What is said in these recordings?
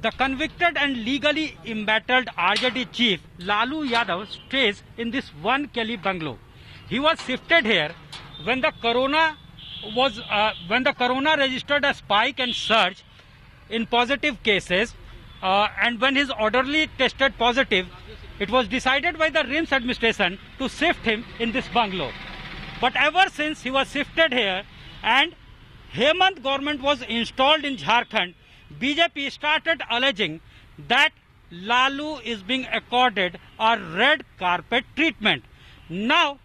The convicted and legally embattled RJD chief Lalu Yadav stays in this one Kelly bungalow. He was shifted here when the corona registered a spike and surge in positive cases, and when his orderly tested positive, it was decided by the RIMS administration to shift him in this bungalow. But ever since he was shifted here and Hemant government was installed in Jharkhand, BJP started alleging that Lalu is being accorded a red carpet treatment. Now,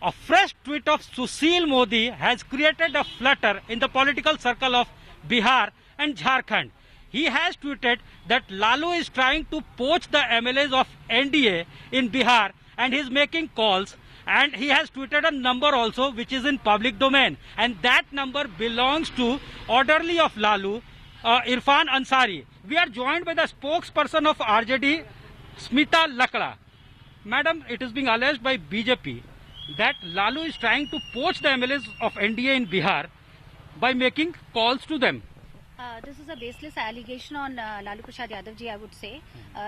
a fresh tweet of Sushil Modi has created a flutter in the political circle of Bihar and Jharkhand. He has tweeted that Lalu is trying to poach the MLAs of NDA in Bihar and he is making calls, and he has tweeted a number also which is in public domain, and that number belongs to orderly of Lalu, Irfan Ansari. We are joined by the spokesperson of RJD, Smita Lakra. Madam, it is being alleged by BJP that Lalu is trying to poach the MLAs of NDA in Bihar by making calls to them. This is a baseless allegation on Lalu Prasad Yadav ji, I would say.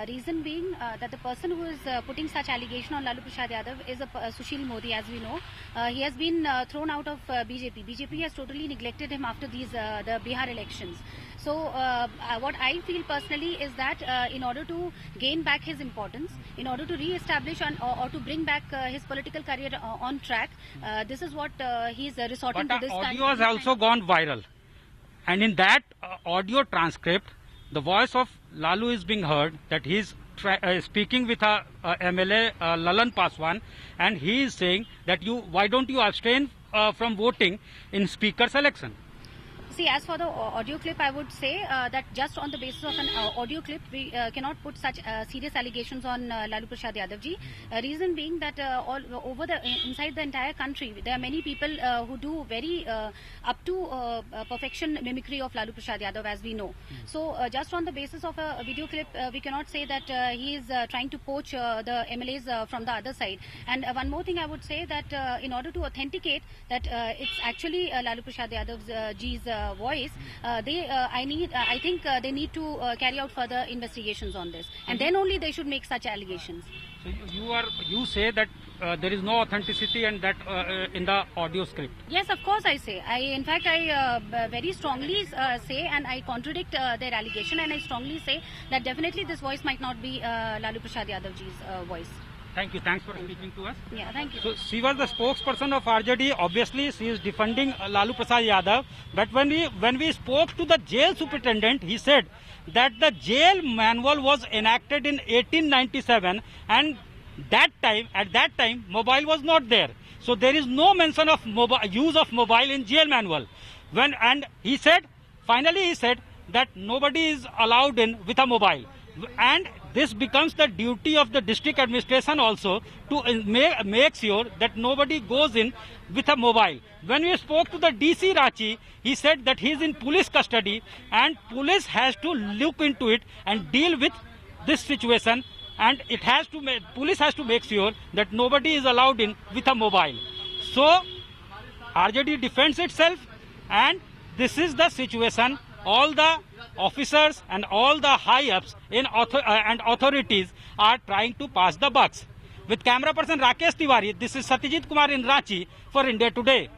Reason being that the person who is putting such allegation on Lalu Prasad Yadav is Sushil Modi, as we know. He has been thrown out of BJP. BJP has totally neglected him after the Bihar elections. So what I feel personally is that in order to gain back his importance, in order to re-establish or to bring back his political career on track, this is what he is resorting to this. But audio has also gone viral. And in that audio transcript, the voice of Lalu is being heard, that he is speaking with a MLA Lalan Paswan, and he is saying that why don't you abstain from voting in speaker's election? See, as for the audio clip, I would say that just on the basis of an audio clip, we cannot put such serious allegations on Lalu Prasad Yadav ji. Reason being that inside the entire country, there are many people who do very up to perfection mimicry of Lalu Prasad Yadav, as we know. So, just on the basis of a video clip, we cannot say that he is trying to poach the MLAs from the other side. And one more thing I would say, that in order to authenticate that it's actually Lalu Prasad Yadav ji's voice, I think they need to carry out further investigations on this, and then only they should make such allegations. So you say that there is no authenticity and that in the audio script. Yes, of course I say. In fact, I very strongly say, and I contradict their allegation, and I strongly say that definitely this voice might not be Lalu Prasad Yadav ji's voice. Thank you. Thanks for speaking to us. Yeah, thank you. So she was the spokesperson of RJD. Obviously, she is defending Lalu Prasad Yadav. But when we spoke to the jail superintendent, he said that the jail manual was enacted in 1897, and at that time, mobile was not there. So there is no mention of use of mobile in jail manual. Finally he said that nobody is allowed in with a mobile. And this becomes the duty of the district administration also to make sure that nobody goes in with a mobile. When we spoke to the DC Ranchi, he said that he is in police custody and police has to look into it and deal with this situation, and police has to make sure that nobody is allowed in with a mobile. So RJD defends itself, and this is the situation. All the officers and all the high-ups and authorities are trying to pass the bucks. With camera person Rakesh Tiwari, this is Satyajit Kumar in Ranchi for India Today.